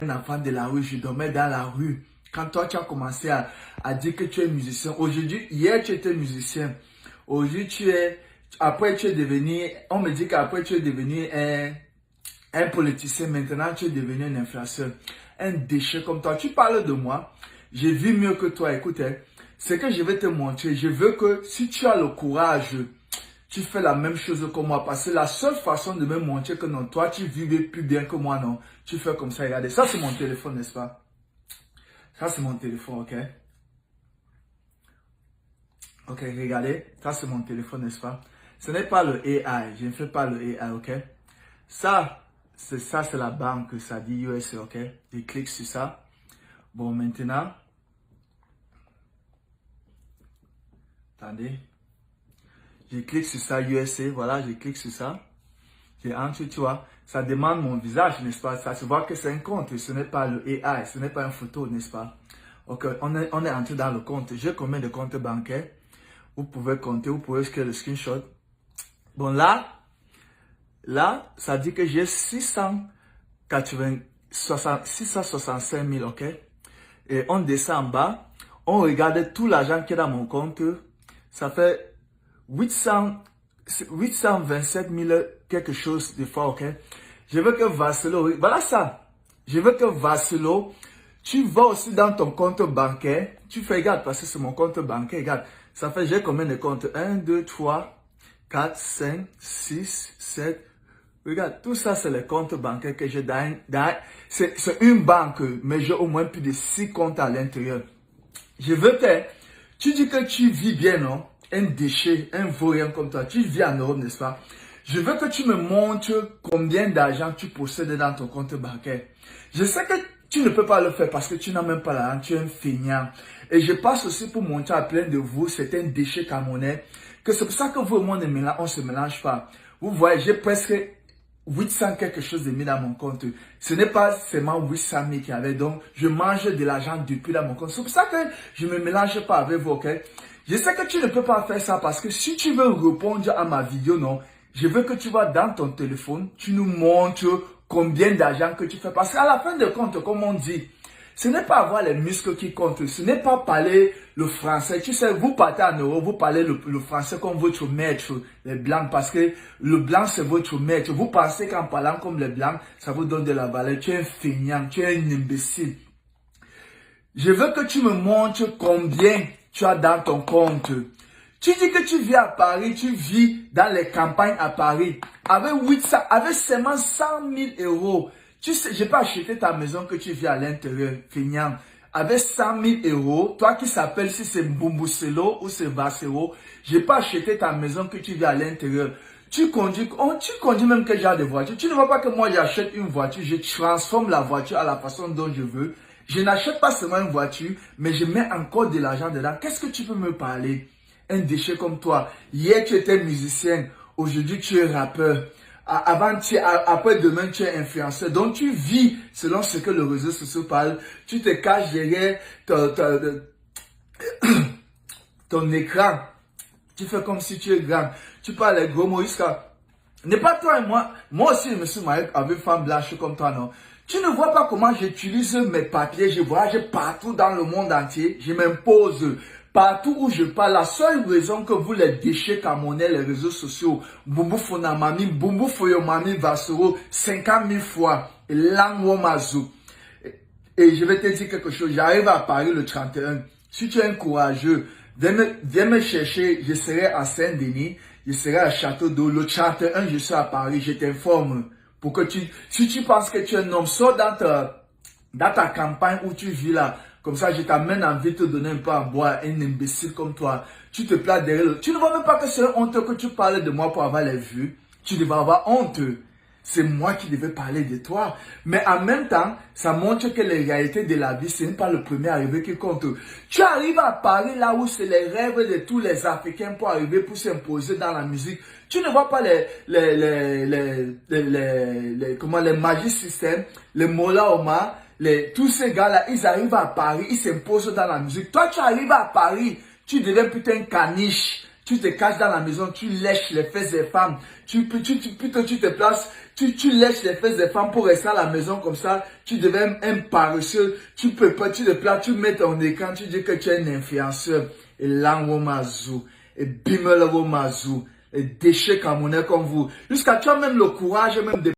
un enfant de la rue, je dormais dans la rue. Quand toi, tu as commencé à dire que tu es musicien, aujourd'hui, hier, tu étais musicien. Aujourd'hui, après, tu es devenu, on me dit qu'après, tu es devenu un politicien. Maintenant, tu es devenu un influenceur. Un déchet comme toi. Tu parles de moi. J'ai vu mieux que toi. Écoute, ce que je vais te montrer, je veux que si tu as le courage, tu fais la même chose que moi. Parce que la seule façon de me montrer que non, toi, tu vivais plus bien que moi, non. Tu fais comme ça. Regardez, ça, c'est mon téléphone, n'est-ce pas? Ça, c'est mon téléphone, ok? Ok, regardez. Ça, c'est mon téléphone, n'est-ce pas? Ce n'est pas le AI. Je ne fais pas le AI, ok? Ça, c'est la banque. Ça dit USA, ok? Je clique sur ça. Bon, maintenant. Attendez. Je clique sur ça, USA. Voilà, je clique sur ça. J'ai entre, tu vois, ça demande mon visage, n'est-ce pas? Ça se voit que c'est un compte, ce n'est pas le AI, ce n'est pas une photo, n'est-ce pas? Ok, on est entré dans le compte. J'ai combien de comptes bancaires? Vous pouvez compter, vous pouvez scanner le screenshot. Bon, là, ça dit que j'ai 665 000, ok? Et on descend en bas, on regarde tout l'argent qui est dans mon compte. Ça fait 827 000 quelque chose de fois, ok? Je veux que Vasselot, voilà ça. Je veux que Vasselot, tu vas aussi dans ton compte bancaire. Tu fais, regarde, parce que c'est mon compte bancaire, regarde. Ça fait, j'ai combien de comptes? 1, 2, 3, 4, 5, 6, 7. Regarde, tout ça, c'est les comptes bancaires que j'ai c'est une banque, mais j'ai au moins plus de 6 comptes à l'intérieur. Je veux que, tu dis que tu vis bien, non? Un déchet, un vaurien comme toi. Tu vis en Europe, n'est-ce pas? Je veux que tu me montres combien d'argent tu possèdes dans ton compte bancaire. Je sais que tu ne peux pas le faire parce que tu n'as même pas l'argent, tu es un feignant. Et je passe aussi pour montrer à plein de vous, c'est un déchet camerounais, que c'est pour ça que vous et moi, on ne se mélange pas. Vous voyez, j'ai presque 800 quelque chose de mis dans mon compte. Ce n'est pas seulement 800 000 qu'il y avait. Donc, je mange de l'argent depuis dans mon compte. C'est pour ça que je ne me mélange pas avec vous, ok? Je sais que tu ne peux pas faire ça parce que si tu veux répondre à ma vidéo, non, je veux que tu vas dans ton téléphone, tu nous montres combien d'argent que tu fais. Parce qu'à la fin de compte, comme on dit, ce n'est pas avoir les muscles qui comptent, ce n'est pas parler le français. Tu sais, vous partez en Europe, vous parlez le français comme votre maître, les blancs, parce que le blanc c'est votre maître. Vous pensez qu'en parlant comme les blancs, ça vous donne de la valeur. Tu es un feignant, tu es un imbécile. Je veux que tu me montres combien tu as dans ton compte. Tu dis que tu vis à Paris, tu vis dans les campagnes à Paris, avec seulement 100 000 euros. Tu sais, je peux acheter ta maison que tu vis à l'intérieur, feignant. Avec 100 000 euros, toi qui s'appelles si c'est Mbumbuselo ou c'est Vasero, je peux acheter ta maison que tu vis à l'intérieur. Tu conduis même quel genre de voiture. Tu ne vois pas que moi j'achète une voiture, je transforme la voiture à la façon dont je veux. Je n'achète pas seulement une voiture, mais je mets encore de l'argent dedans. Qu'est-ce que tu peux me parler? Un déchet comme toi. Hier, tu étais musicien. Aujourd'hui, tu es rappeur. Après demain, tu es influenceur. Donc, tu vis selon ce que le réseau social parle. Tu te caches derrière ton écran. Tu fais comme si tu es grand. Tu parles avec gros Moïse. N'est pas toi et moi. Moi aussi, je me suis marié avec une femme blanche comme toi, non? Tu ne vois pas comment j'utilise mes papiers. Je voyage partout dans le monde entier. Je m'impose. Partout où je parle, la seule raison que vous les déchets camerounais, les réseaux sociaux, Bumbu Fonamami, Bumbu Foyomami Vasoro, 50 000 fois, et Langwomazu. Et je vais te dire quelque chose, j'arrive à Paris le 31. Si tu es un courageux, viens me chercher, je serai à Saint-Denis, je serai à Château d'Eau. Le 31, je suis à Paris, je t'informe. Pour que si tu penses que tu es un homme, sors dans ta campagne où tu vis là. Comme ça, je t'amène en vie te donner un peu à boire, un imbécile comme toi. Tu te places derrière le... Tu ne vois même pas que c'est honte que tu parles de moi pour avoir les vues. Tu devais avoir honte. C'est moi qui devais parler de toi. Mais en même temps, ça montre que les réalités de la vie, ce n'est pas le premier arrivé qui compte. Tu arrives à Paris là où c'est les rêves de tous les Africains pour arriver, pour s'imposer dans la musique. Tu ne vois pas les Magic System, les Mola Omar, tous ces gars-là, ils arrivent à Paris, ils s'imposent dans la musique. Toi, tu arrives à Paris, tu deviens putain caniche. Tu te caches dans la maison, tu lèches les fesses des femmes. Plutôt tu te places, tu lèches les fesses des femmes pour rester à la maison comme ça. Tu deviens un paresseux. Tu peux pas, tu te places, tu mets ton écran, tu dis que tu es un influenceur. Et là, Womazu, et Bimel Womazu, et déchets camerounais comme vous. Jusqu'à tu as même le courage même de